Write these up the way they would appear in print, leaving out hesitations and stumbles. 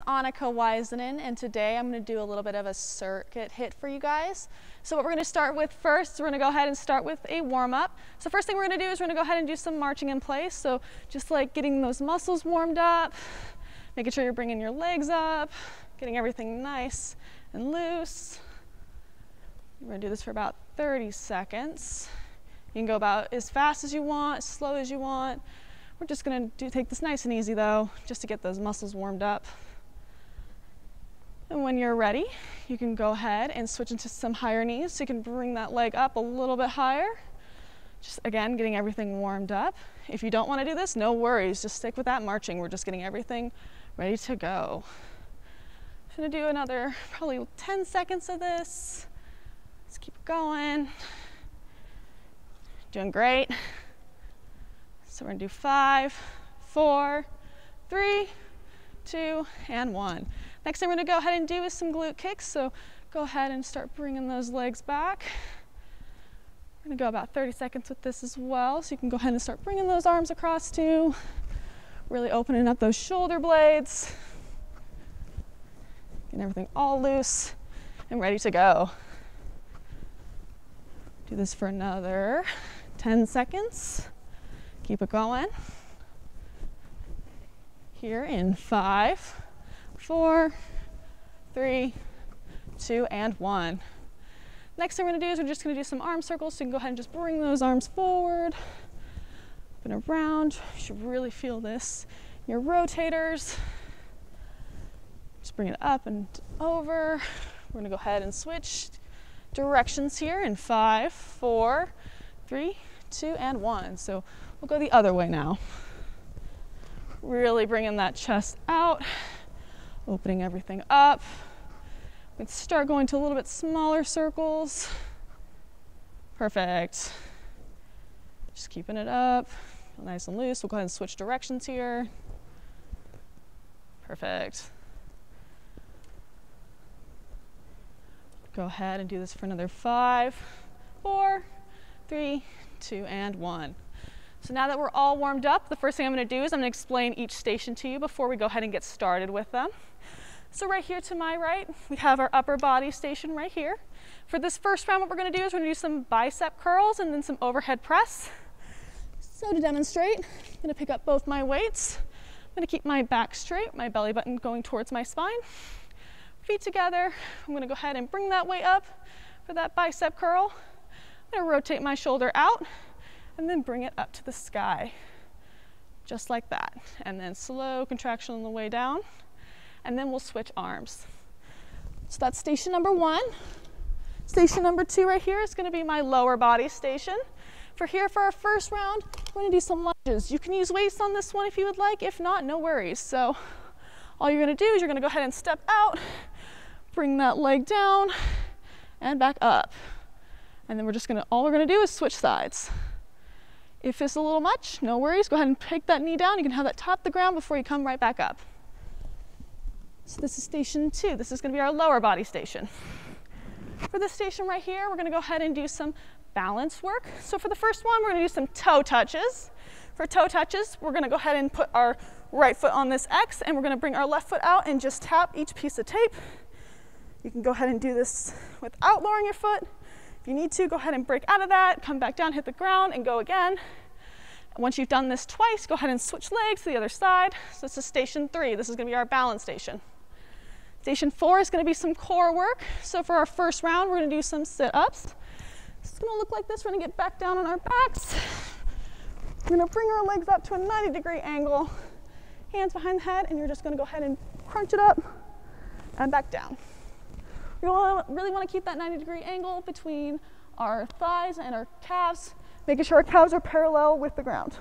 Annika W, and today I'm going to do a little bit of a circuit hit for you guys. So what we're going to start with first, we're going to go ahead and start with a warm-up. So first thing we're going to do is we're going to go ahead and do some marching in place. So just like getting those muscles warmed up, making sure you're bringing your legs up, getting everything nice and loose. We're going to do this for about 30 seconds. You can go about as fast as you want, as slow as you want. We're just going to take this nice and easy though, just to get those muscles warmed up. And when you're ready, you can go ahead and switch into some higher knees. So you can bring that leg up a little bit higher. Just again, getting everything warmed up. If you don't want to do this, no worries. Just stick with that marching. We're just getting everything ready to go. I'm going to do another probably 10 seconds of this. Let's keep going. Doing great. So we're going to do 5, 4, 3, 2, and 1. Next thing we're going to go ahead and do is some glute kicks. So go ahead and start bringing those legs back. We're going to go about 30 seconds with this as well. So you can go ahead and start bringing those arms across too. Really opening up those shoulder blades. Getting everything all loose and ready to go. Do this for another 10 seconds. Keep it going. Here in 5, 4, 3, 2, and 1. Next thing we're going to do is we're just going to do some arm circles. So you can go ahead and just bring those arms forward, up and around. You should really feel this in your rotators. Just bring it up and over. We're going to go ahead and switch directions here in 5, 4, 3, 2, and 1. So we'll go the other way now. Really bringing that chest out, opening everything up. We can start going to a little bit smaller circles. Perfect. Just keeping it up, nice and loose. We'll go ahead and switch directions here. Perfect. Go ahead and do this for another 5, 4, 3, 2, and 1. So now that we're all warmed up, the first thing I'm going to do is I'm going to explain each station to you before we go ahead and get started with them. So right here to my right, we have our upper body station right here. For this first round, what we're going to do is we're going to do some bicep curls and then some overhead press. So to demonstrate, I'm going to pick up both my weights. I'm going to keep my back straight, my belly button going towards my spine. Feet together. I'm going to go ahead and bring that weight up for that bicep curl. I'm going to rotate my shoulder out and then bring it up to the sky, just like that. And then slow contraction on the way down. And then we'll switch arms. So that's station number 1. Station number 2 right here is going to be my lower body station. For our first round, we're going to do some lunges. You can use weights on this one if you would like. If not, no worries. So all you're going to do is you're going to go ahead and step out, bring that leg down, and back up. And then all we're going to do is switch sides. If it's a little much, no worries. Go ahead and take that knee down. You can have that top the ground before you come right back up. So this is station 2. This is going to be our lower body station. For this station right here, we're going to go ahead and do some balance work. So for the first one, we're going to do some toe touches. For toe touches, we're going to go ahead and put our right foot on this X, and we're going to bring our left foot out and just tap each piece of tape. You can go ahead and do this without lowering your foot. If you need to, go ahead and break out of that, come back down, hit the ground, and go again. Once you've done this twice, go ahead and switch legs to the other side. So this is station 3. This is going to be our balance station. Station 4 is going to be some core work. So for our first round, we're going to do some sit-ups. It's going to look like this. We're going to get back down on our backs. We're going to bring our legs up to a 90-degree angle, hands behind the head, and you're just going to go ahead and crunch it up and back down. We really want to keep that 90-degree angle between our thighs and our calves, making sure our calves are parallel with the ground.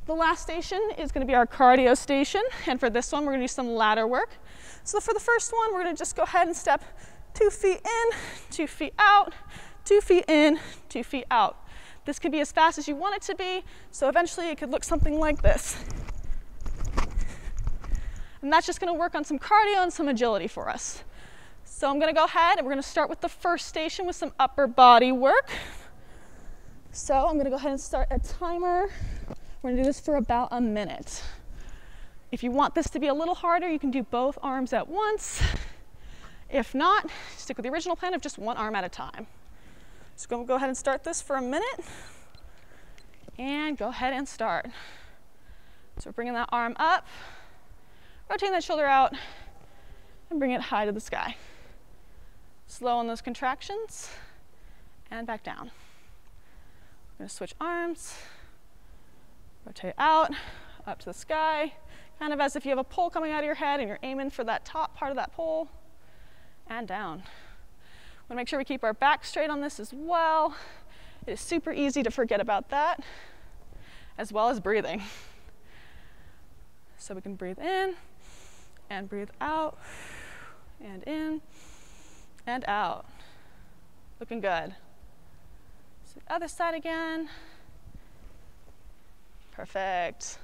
The last station is going to be our cardio station, and for this one, we're going to do some ladder work. So for the first one, we're going to just go ahead and step 2 feet in, 2 feet out, 2 feet in, 2 feet out. This can be as fast as you want it to be, so eventually it could look something like this. And that's just going to work on some cardio and some agility for us. So I'm going to go ahead and we're going to start with the first station with some upper body work. So I'm going to go ahead and start a timer. We're going to do this for about a minute. If you want this to be a little harder, you can do both arms at once. If not, stick with the original plan of just one arm at a time. So go ahead and start this for a minute. And go ahead and start. So we're bringing that arm up, rotating that shoulder out, and bring it high to the sky. Slow on those contractions, and back down. We're going to switch arms, rotate out, up to the sky, kind of as if you have a pole coming out of your head and you're aiming for that top part of that pole, and down. Want to make sure we keep our back straight on this as well. It is super easy to forget about that, as well as breathing. So we can breathe in and breathe out, and in and out. Looking good. So the other side again. Perfect.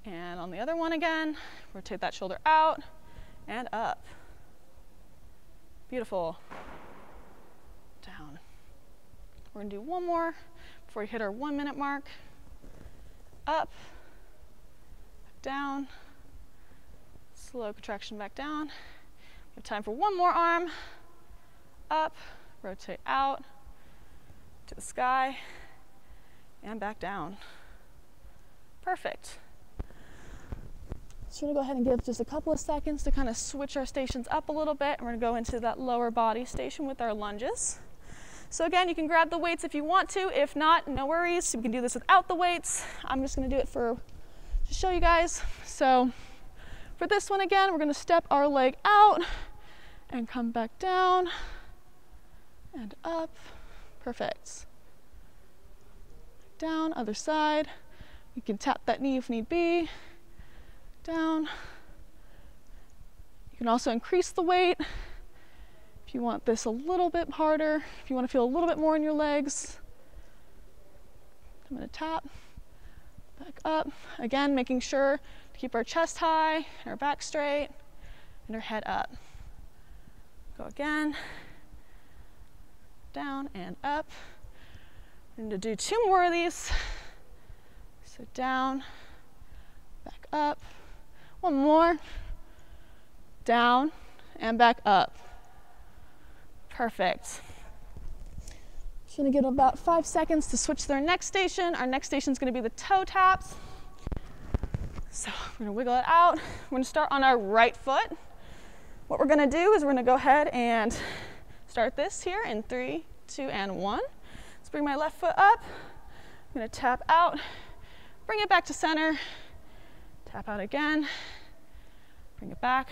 And on the other one again, rotate that shoulder out and up. Beautiful. Down. We're gonna do one more before we hit our 1 minute mark. Up, down, slow contraction back down. We have time for one more arm. Up, rotate out to the sky, and back down. Perfect. So we're gonna go ahead and give just a couple of seconds to kind of switch our stations up a little bit, and we're gonna go into that lower body station with our lunges. So again, you can grab the weights if you want to. If not, no worries. You can do this without the weights. I'm just gonna do it to show you guys. So for this one again, we're gonna step our leg out and come back down and up. Perfect. Down, other side. You can tap that knee if need be. Down. You can also increase the weight if you want this a little bit harder, if you want to feel a little bit more in your legs. I'm going to tap, back up. Again, making sure to keep our chest high, and our back straight, and our head up. Go again, down and up. We're going to do 2 more of these. So down, back up. 1 more, down, and back up. Perfect. Just gonna give about 5 seconds to switch to our next station. Our next station is gonna be the toe taps. So we're gonna wiggle it out. We're gonna start on our right foot. What we're gonna do is we're gonna go ahead and start this here in 3, 2, and 1. Let's bring my left foot up. I'm gonna tap out, bring it back to center, tap out again, bring it back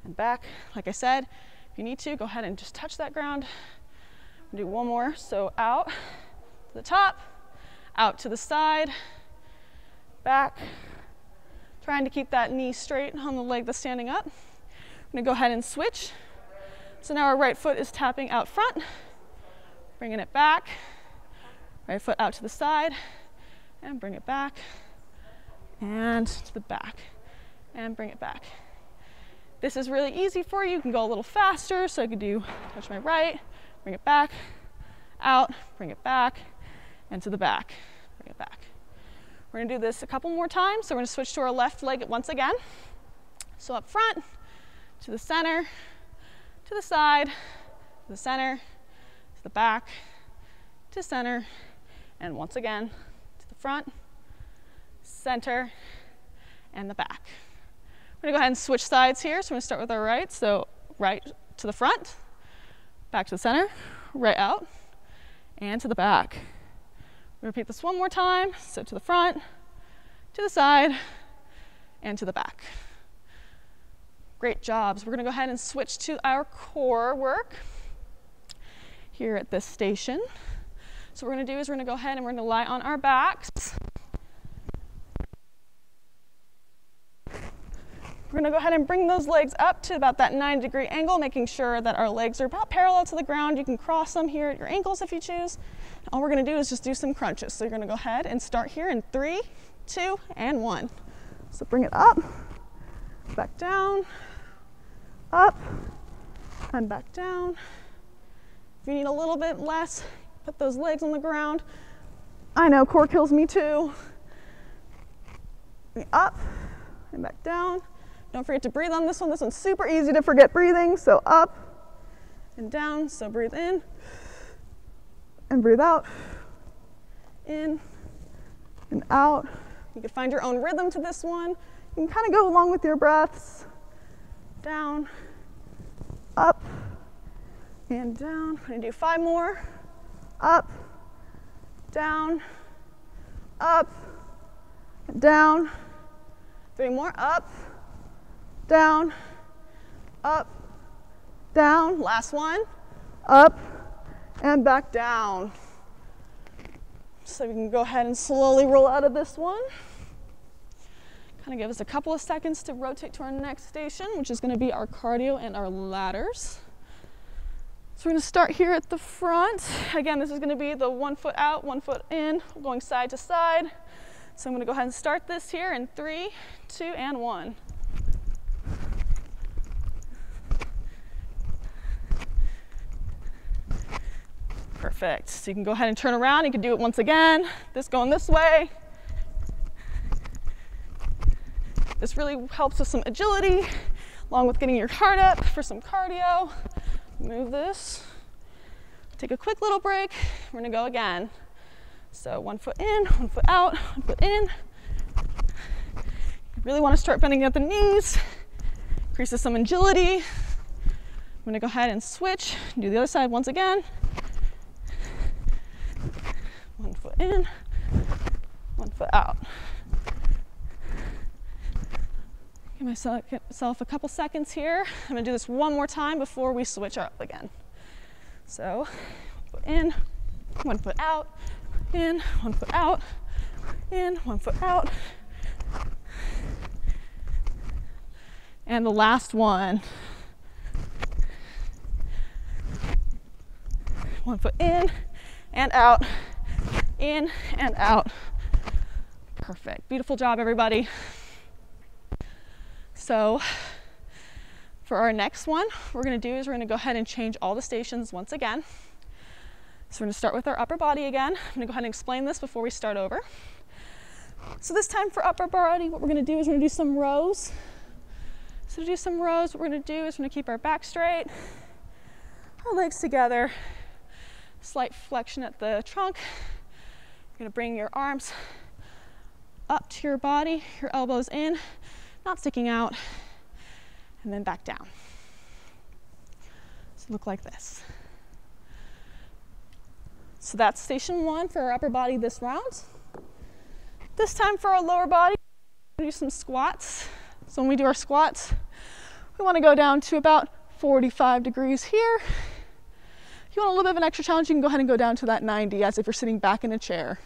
and back. Like I said, if you need to, go ahead and just touch that ground. Do 1 more. So out to the top, out to the side, back. Trying to keep that knee straight on the leg that's standing up. I'm gonna go ahead and switch. So now our right foot is tapping out front, bringing it back. Right foot out to the side, and bring it back, and to the back, and bring it back. This is really easy for you. You can go a little faster, so I could do touch my right, bring it back, out, bring it back, and to the back, bring it back. We're gonna do this a couple more times, so we're gonna switch to our left leg once again. So up front, to the center, to the side, to the center, to the back, to center, and once again, to the front, center, and the back. We're gonna go ahead and switch sides here. So we're gonna start with our right. So right to the front, back to the center, right out, and to the back. We'll repeat this 1 more time. So to the front, to the side, and to the back. Great jobs. We're gonna go ahead and switch to our core work here at this station. So what we're gonna do is we're gonna go ahead and we're gonna lie on our backs. We're gonna go ahead and bring those legs up to about that 90-degree angle, making sure that our legs are about parallel to the ground. You can cross them here at your ankles if you choose. All we're gonna do is just do some crunches. So you're gonna go ahead and start here in 3, 2, and 1. So bring it up, back down, up, and back down. If you need a little bit less, put those legs on the ground. I know, core kills me too. Up and back down. Don't forget to breathe on this one. This one's super easy to forget breathing. So up and down. So breathe in and breathe out. In and out. You can find your own rhythm to this one. You can kind of go along with your breaths. Down, up, and down. We're gonna do 5 more. Up, down, up, down. 3 more. Up, down, up, down. Last one. Up and back down. So we can go ahead and slowly roll out of this one. Kind of give us a couple of seconds to rotate to our next station, which is going to be our cardio and our ladders. So we're going to start here at the front. Again, this is going to be the 1 foot out, 1 foot in, going side to side. So I'm going to go ahead and start this here in 3, 2, and 1. Perfect. So you can go ahead and turn around. You can do it once again. This going this way. This really helps with some agility, along with getting your heart up for some cardio. Move this. Take a quick little break. We're gonna go again. So 1 foot in, 1 foot out, 1 foot in. You really wanna start bending at the knees. Increases some agility. I'm gonna go ahead and switch, do the other side once again. 1 foot in, 1 foot out. Give myself a couple seconds here. I'm gonna do this one more time before we switch up again. So, 1 foot in, 1 foot out, in, 1 foot out, in, 1 foot out. And the last one. 1 foot in and out, in and out. Perfect. Beautiful job, everybody. So for our next one, what we're going to do is we're going to go ahead and change all the stations once again. So we're going to start with our upper body again. I'm going to go ahead and explain this before we start over. So this time for upper body, what we're going to do is we're going to do some rows. So to do some rows, what we're going to do is we're going to keep our back straight, our legs together, slight flexion at the trunk. You're going to bring your arms up to your body, your elbows in, not sticking out, and then back down. So look like this. So that's station 1 for our upper body this round. This time for our lower body, we're going to do some squats. So when we do our squats, we want to go down to about 45 degrees here. If you want a little bit of an extra challenge, you can go ahead and go down to that 90 as if you're sitting back in a chair.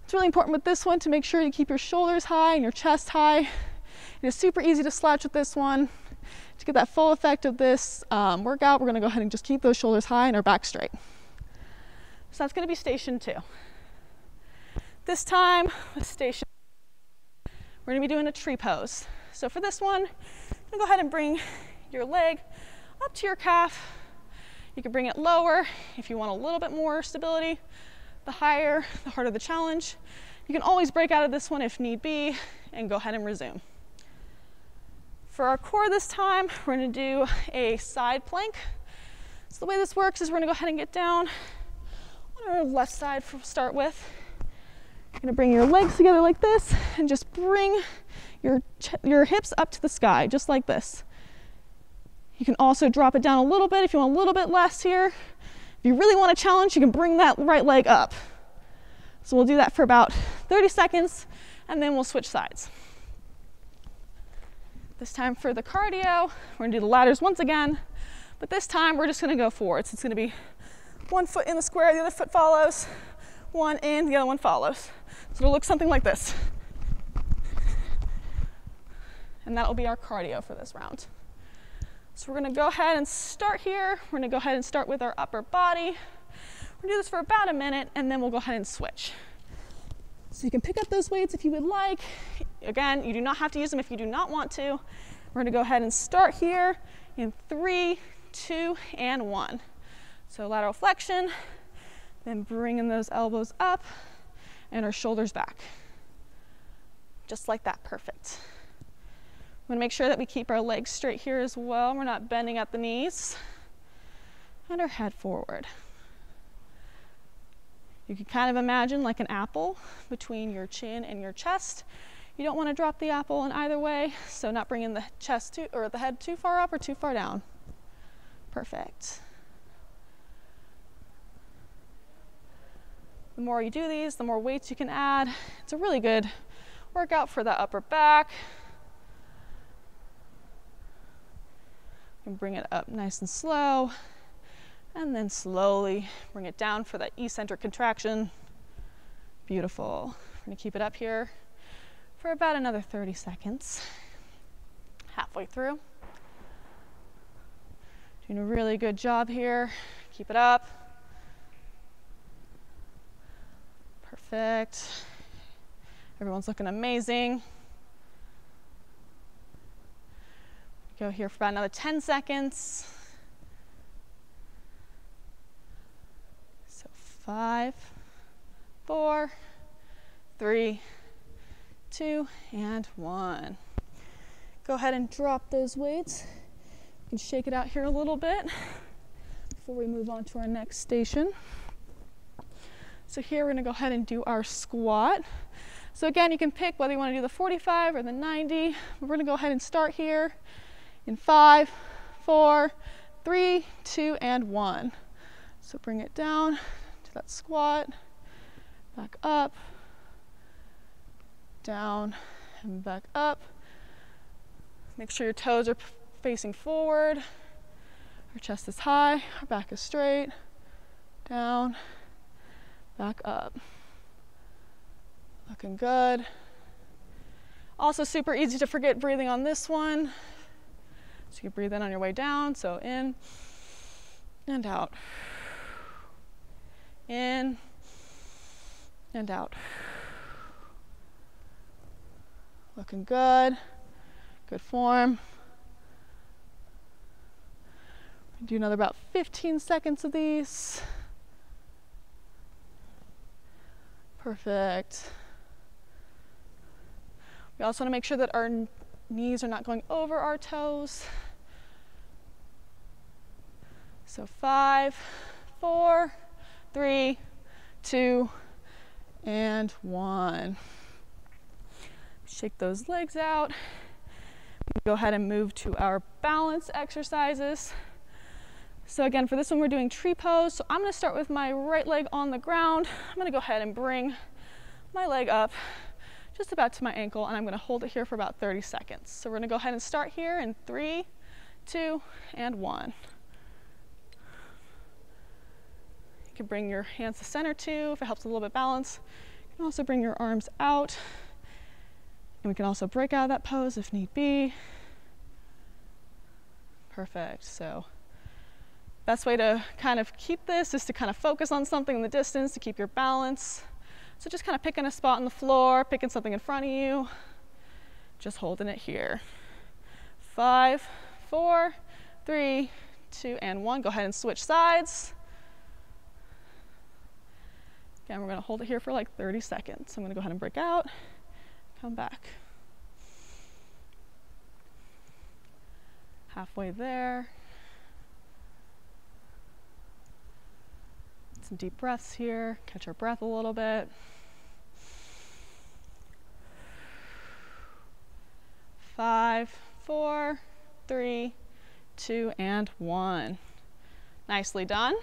It's really important with this one to make sure you keep your shoulders high and your chest high. It is super easy to slouch with this one. To get that full effect of this workout, we're going to go ahead and just keep those shoulders high and our back straight. So that's going to be station 2. This time with station, we're going to be doing a tree pose. So for this one, go ahead and bring your leg up to your calf. You can bring it lower if you want a little bit more stability. The higher, the harder the challenge. You can always break out of this one if need be and go ahead and resume. For our core this time, we're going to do a side plank. So the way this works is we're going to go ahead and get down on our left side to start with. You're going to bring your legs together like this and just bring your hips up to the sky, just like this. You can also drop it down a little bit if you want a little bit less here. If you really want a challenge, you can bring that right leg up. So we'll do that for about 30 seconds and then we'll switch sides. This time for the cardio, we're gonna do the ladders once again, but this time we're just gonna go forward. So it's gonna be 1 foot in the square, the other foot follows, one in, the other one follows. So it'll look something like this. And that'll be our cardio for this round. So we're gonna go ahead and start here. We're gonna go ahead and start with our upper body. We're gonna do this for about a minute and then we'll go ahead and switch. So you can pick up those weights if you would like. Again, you do not have to use them if you do not want to. We're gonna go ahead and start here in 3, 2, and 1. So lateral flexion, then bringing those elbows up and our shoulders back. Just like that, perfect. I'm gonna make sure that we keep our legs straight here as well. We're not bending at the knees. And our head forward. You can kind of imagine like an apple between your chin and your chest. You don't want to drop the apple in either way, so not bringing the chest or the head too far up or too far down. Perfect. The more you do these, the more weights you can add. It's a really good workout for the upper back. You can bring it up nice and slow, and then slowly bring it down for that eccentric contraction. Beautiful. We're gonna keep it up here for about another 30 seconds. Halfway through. Doing a really good job here. Keep it up. Perfect. Everyone's looking amazing. Go here for about another 10 seconds. So 5, 4, 3, 2, and 1. Go ahead and drop those weights. You can shake it out here a little bit before we move on to our next station. So here we're gonna go ahead and do our squat. So again, you can pick whether you wanna do the 45 or the 90. We're gonna go ahead and start here in 5, 4, 3, 2, and 1. So bring it down to that squat, back up, down, and back up. Make sure your toes are facing forward. Our chest is high, our back is straight, down, back up. Looking good. Also super easy to forget breathing on this one. So you can breathe in on your way down. So in and out. In and out. Looking good. Good form. Do another about 15 seconds of these. Perfect. We also want to make sure that our knees are not going over our toes. So 5, 4, 3, 2, and 1. Shake those legs out. Go ahead and move to our balance exercises. So again, for this one, we're doing tree pose. So I'm gonna start with my right leg on the ground. I'm gonna go ahead and bring my leg up just about to my ankle, and I'm gonna hold it here for about 30 seconds. So we're gonna go ahead and start here in 3, 2, and 1. You can bring your hands to center too, if it helps a little bit balance. You can also bring your arms out, and we can also break out of that pose if need be. Perfect. So best way to kind of keep this is to kind of focus on something in the distance to keep your balance. So just kind of picking a spot on the floor, picking something in front of you, just holding it here. 5, 4, 3, 2, and 1. Go ahead and switch sides. Again, we're going to hold it here for like 30 seconds. I'm going to go ahead and break out, come back. Halfway there. Some deep breaths here, catch our breath a little bit. 5, 4, 3, 2, and 1. Nicely done.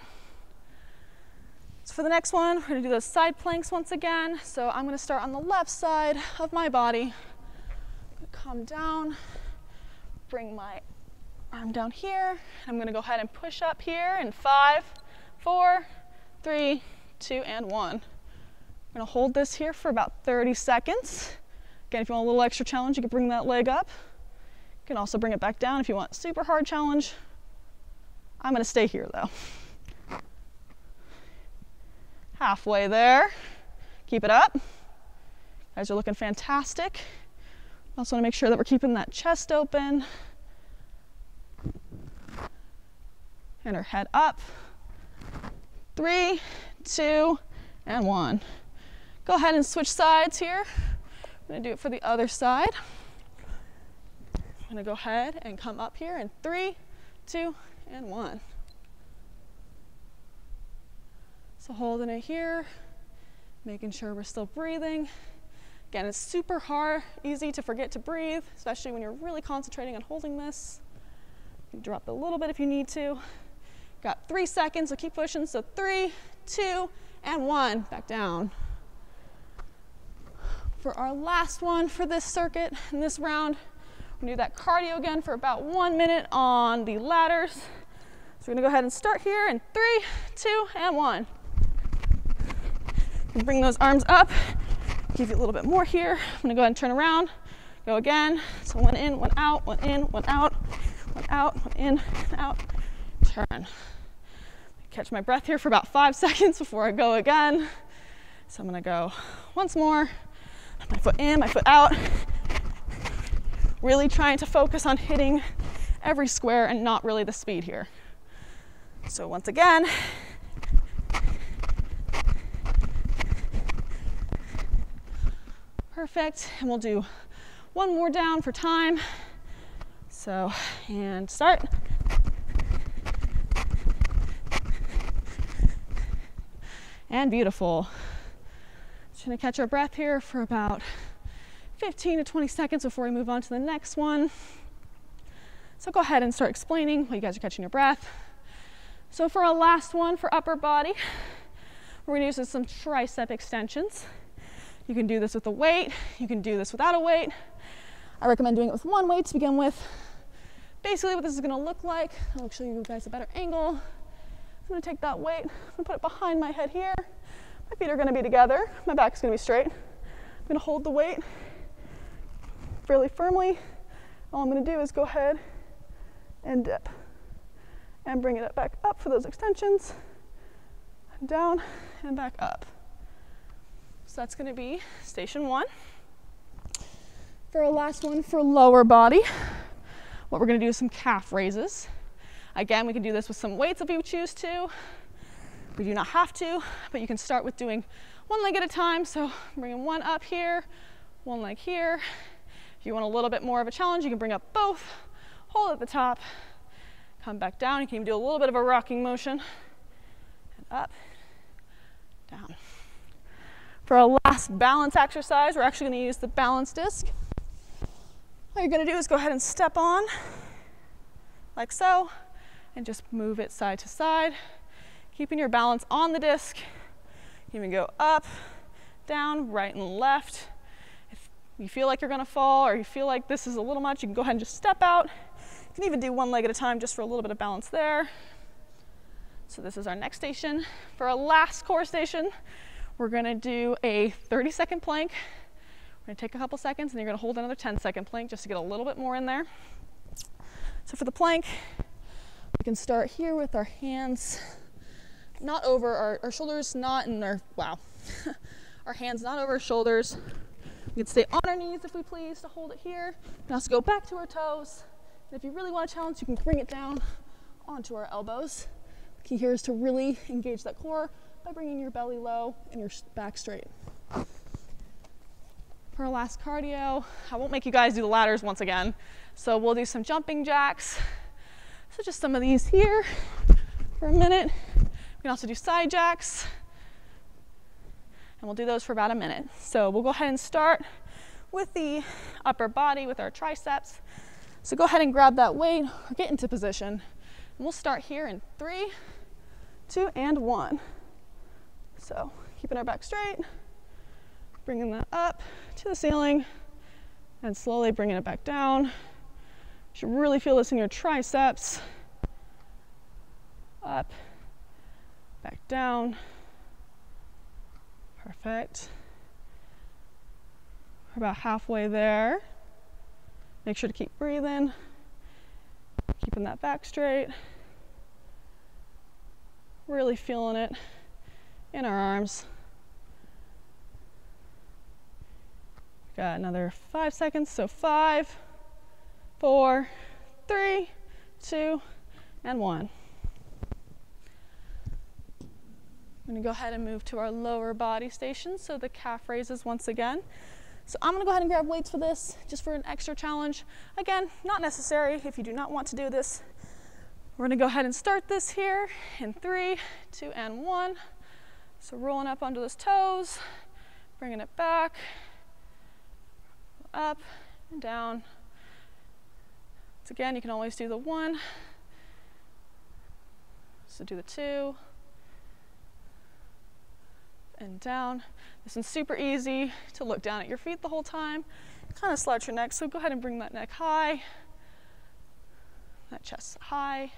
So for the next one, we're gonna do those side planks once again. So I'm gonna start on the left side of my body. Come down, bring my arm down here. I'm gonna go ahead and push up here in 5, 4, 3, 2, and 1. I'm gonna hold this here for about 30 seconds. Again, if you want a little extra challenge, you can bring that leg up. You can also bring it back down if you want a super hard challenge. I'm gonna stay here though. Halfway there. Keep it up. You guys are looking fantastic. Also wanna make sure that we're keeping that chest open. And our head up. 3, 2, and 1. Go ahead and switch sides here I'm gonna do it for the other side. I'm gonna go ahead and come up here in 3, 2, and 1. So holding it here, making sure we're still breathing. Again, it's super hard, easy to forget to breathe, especially when you're really concentrating on holding this. You can drop it a little bit if you need to. Got 3 seconds, so keep pushing. So 3, 2, and 1, back down. For our last one for this circuit, in this round, we're gonna do that cardio again for about 1 minute on the ladders. So we're gonna go ahead and start here in 3, 2, and 1. Bring those arms up, give you a little bit more here. I'm gonna go ahead and turn around, go again. So 1 in, 1 out, 1 in, 1 out, 1 out, 1 in, out, turn. Catch my breath here for about 5 seconds before I go again. So I'm gonna go once more, my foot in, my foot out. Really trying to focus on hitting every square and not really the speed here. So once again, perfect, and we'll do one more down for time. So, and start. And beautiful. Just gonna catch our breath here for about 15 to 20 seconds before we move on to the next one. So go ahead and start explaining while you guys are catching your breath. So for our last one for upper body, we're gonna use some tricep extensions. You can do this with a weight, you can do this without a weight. I recommend doing it with one weight to begin with. Basically what this is gonna look like, I'll show you guys a better angle. I'm gonna take that weight, I'm gonna put it behind my head here. My feet are gonna be together, my back's gonna be straight. I'm gonna hold the weight fairly firmly. All I'm gonna do is go ahead and dip and bring it back up for those extensions, and down and back up. So that's gonna be station 1. For our last one for lower body, what we're gonna do is some calf raises. Again, we can do this with some weights if you choose to. We do not have to, but you can start with doing one leg at a time. So bringing one up here, one leg here. If you want a little bit more of a challenge, you can bring up both, hold at the top, come back down. You can even do a little bit of a rocking motion, and up, down. For our last balance exercise, we're actually gonna use the balance disc. All you're gonna do is go ahead and step on, like so, and just move it side to side, keeping your balance on the disc. You can go up, down, right and left. If you feel like you're gonna fall or you feel like this is a little much, you can go ahead and just step out. You can even do one leg at a time just for a little bit of balance there. So this is our next station. For our last core station, we're gonna do a 30-second plank. We're gonna take a couple seconds and you're gonna hold another 10-second plank just to get a little bit more in there. So for the plank, we can start here with our hands not over our shoulders, not in our, wow. Our hands not over our shoulders. We can stay on our knees if we please to hold it here. We can also go back to our toes. And if you really want a challenge, you can bring it down onto our elbows. The key here is to really engage that core by bringing your belly low and your back straight. For our last cardio, I won't make you guys do the ladders once again. So we'll do some jumping jacks. So just some of these here for a minute. We can also do side jacks. And we'll do those for about a minute. So we'll go ahead and start with the upper body with our triceps. So go ahead and grab that weight or get into position. And we'll start here in 3, 2, and 1. So keeping our back straight, bringing that up to the ceiling, and slowly bringing it back down. You should really feel this in your triceps. Up, back down. Perfect. We're about halfway there. Make sure to keep breathing, keeping that back straight. Really feeling it in our arms. Got another 5 seconds, so 5, 4, 3, 2, and 1. I'm gonna go ahead and move to our lower body station, so the calf raises once again. So I'm gonna go ahead and grab weights for this, just for an extra challenge. Again, not necessary if you do not want to do this. We're gonna go ahead and start this here in 3, 2, and 1. So rolling up onto those toes, bringing it back, up and down. So again, you can always do the 1. So do the 2, and down. This one's super easy to look down at your feet the whole time. Kind of slouch your neck, so go ahead and bring that neck high, that chest high.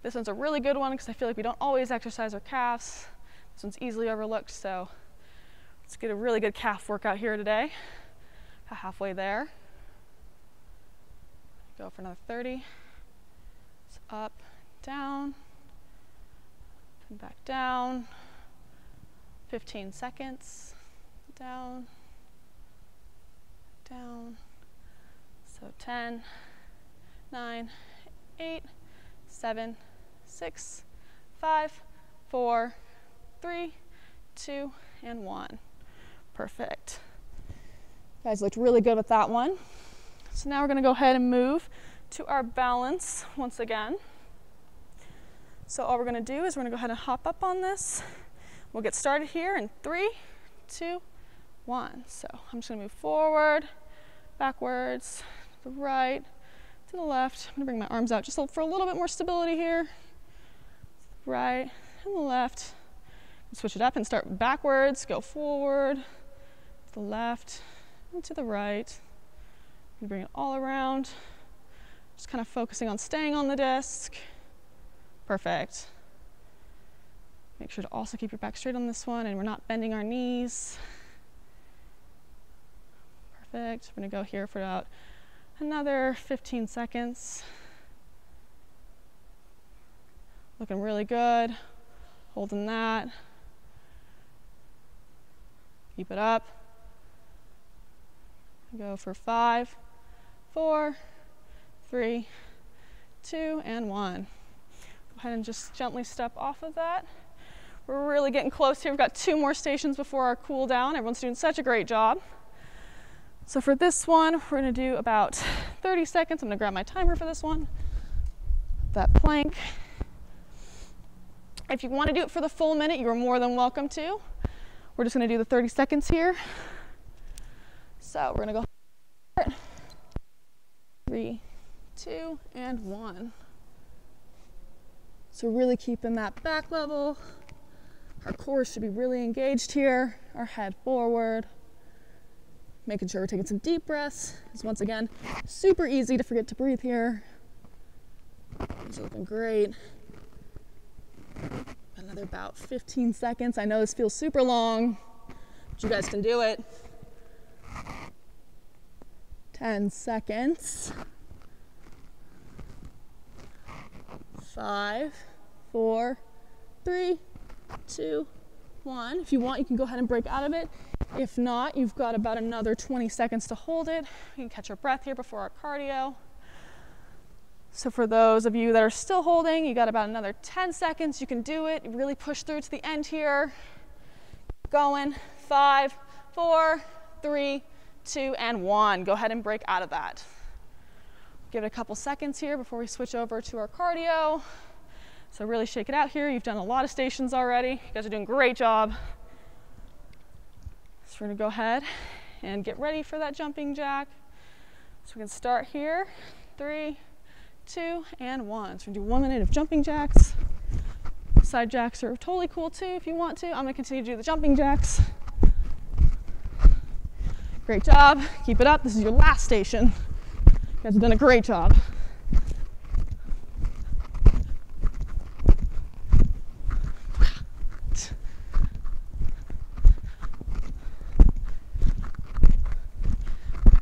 This one's a really good one because I feel like we don't always exercise our calves. This one's easily overlooked, so let's get a really good calf workout here today. About halfway there. Go for another 30. So up, down, and back down. 15 seconds. Down, down. So 10, 9, 8, 7, 6, 5, 4, 3, 2, and 1. Perfect. You guys looked really good with that one. So now we're going to go ahead and move to our balance once again. So all we're going to do is we're going to go ahead and hop up on this. We'll get started here in 3, 2, 1. So I'm just going to move forward, backwards, to the right, to the left. I'm going to bring my arms out just for a little bit more stability here. Right and the left. Switch it up and start backwards, go forward, to the left, and to the right. You bring it all around. Just kind of focusing on staying on the disc. Perfect. Make sure to also keep your back straight on this one, and we're not bending our knees. Perfect. We're going to go here for about another 15 seconds. Looking really good. Holding that. Keep it up. Go for 5, 4, 3, 2, and 1. Go ahead and just gently step off of that. We're really getting close here. We've got 2 more stations before our cool down. Everyone's doing such a great job. So for this one, we're going to do about 30 seconds. I'm going to grab my timer for this one. That plank. If you want to do it for the full minute, you are more than welcome to. We're just going to do the 30 seconds here. So we're going to go 3, 2, and 1. So really keeping that back level. Our core should be really engaged here. Our head forward. Making sure we're taking some deep breaths. Because once again, super easy to forget to breathe here. These are looking great. Another about 15 seconds. I know this feels super long, but you guys can do it. 10 seconds. 5, 4, 3, 2, 1. If you want, you can go ahead and break out of it. If not, you've got about another 20 seconds to hold it. You can catch your breath here before our cardio. So for those of you that are still holding, you got about another 10 seconds. You can do it. You really push through to the end here. Going. 5, 4, 3, 2, and 1. Go ahead and break out of that. Give it a couple seconds here before we switch over to our cardio. So really shake it out here. You've done a lot of stations already. You guys are doing a great job. So we're gonna go ahead and get ready for that jumping jack. So we can start here. 3, 2, and 1. So we're gonna do 1 minute of jumping jacks. Side jacks are totally cool too if you want to. I'm gonna continue to do the jumping jacks. Great job. Keep it up. This is your last station. You guys have done a great job.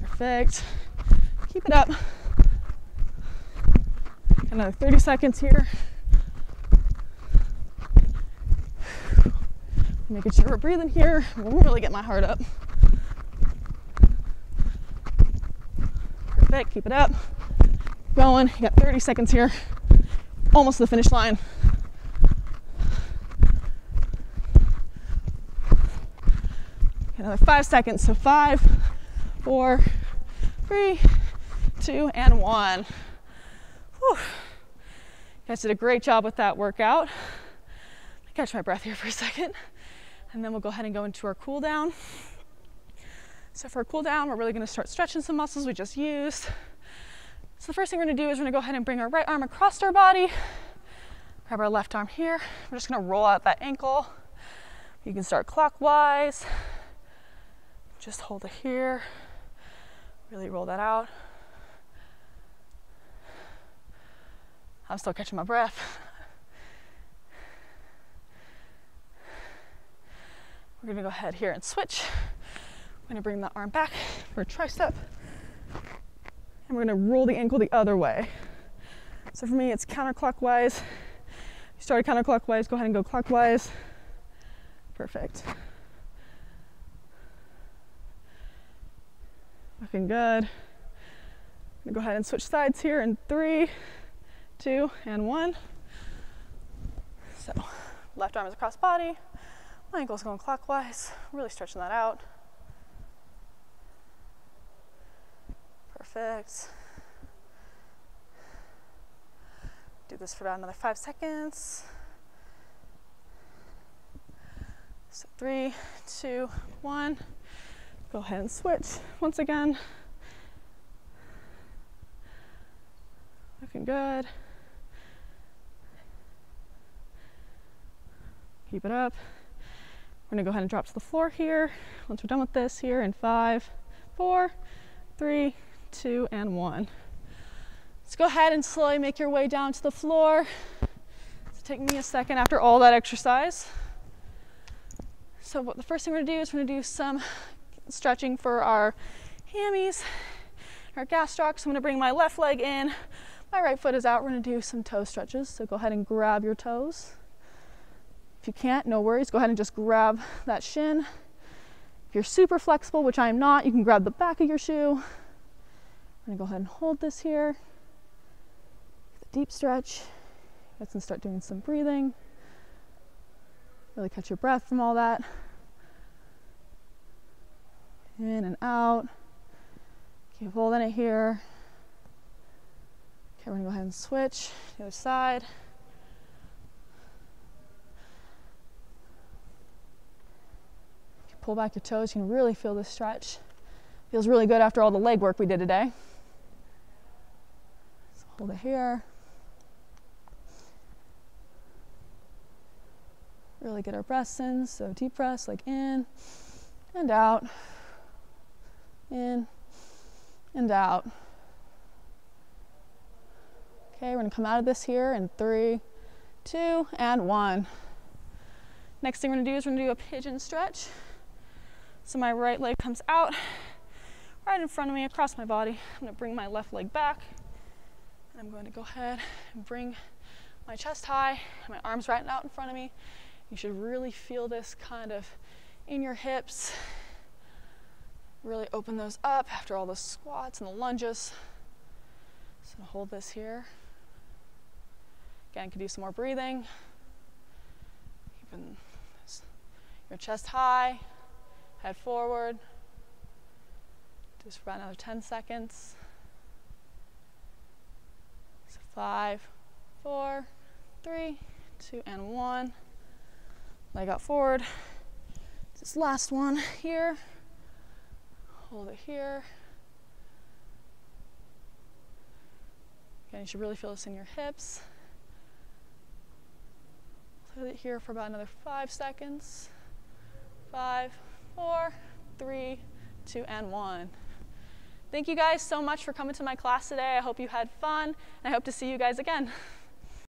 Perfect. Keep it up. Another 30 seconds here. Making sure we're breathing here. We'll really get my heart up. Perfect. Keep it up. Going. You got 30 seconds here. Almost to the finish line. Another 5 seconds. So 5, 4, 3, 2, and 1. Whew. You guys did a great job with that workout. Catch my breath here for a second, and then we'll go ahead and go into our cool down. So for our cool down, we're really going to start stretching some muscles we just used. So the first thing we're going to do is we're going to go ahead and bring our right arm across our body, grab our left arm here. We're just going to roll out that ankle. You can start clockwise, just hold it here, really roll that out. I'm still catching my breath. We're gonna go ahead here and switch. We're gonna bring the arm back for a tricep. And we're gonna roll the ankle the other way. So for me, it's counterclockwise. You started counterclockwise, go ahead and go clockwise. Perfect. Looking good. I'm gonna go ahead and switch sides here in 3, 2, and 1. So left arm is across body. My ankle's going clockwise, really stretching that out. Perfect. Do this for about another 5 seconds. So 3, 2, 1. Go ahead and switch once again. Looking good. Keep it up. We're gonna go ahead and drop to the floor here. Once we're done with this here in 5, 4, 3, 2, and 1. Let's go ahead and slowly make your way down to the floor. It's take me a second after all that exercise. So what the first thing we're gonna do is we're gonna do some stretching for our hammies, our gastrocs. So I'm gonna bring my left leg in, my right foot is out. We're gonna do some toe stretches. So go ahead and grab your toes. If you can't, no worries, go ahead and just grab that shin. If you're super flexible, which I am not, you can grab the back of your shoe. I'm gonna go ahead and hold this here. Deep stretch. You guys can start doing some breathing. Really catch your breath from all that. In and out. Keep holding it here. Okay, we're gonna go ahead and switch the other side. Pull back your toes, you can really feel this stretch. Feels really good after all the leg work we did today. So hold it here. Really get our breaths in, so deep breaths like in and out, in and out. Okay, we're gonna come out of this here in 3, 2, and 1. Next thing we're gonna do is we're gonna do a pigeon stretch. So my right leg comes out right in front of me across my body. I'm going to bring my left leg back, and I'm going to go ahead and bring my chest high and my arms right out in front of me. You should really feel this kind of in your hips. Really open those up after all the squats and the lunges. So hold this here. Again, you can do some more breathing. Keeping your chest high. Head forward. Do this for about another 10 seconds. So 5, 4, 3, 2, and 1. Leg out forward. This last one here. Hold it here. Again, you should really feel this in your hips. Hold it here for about another 5 seconds. 5, 4, 3, 2, and 1. Thank you guys so much for coming to my class today. I hope you had fun, and I hope to see you guys again.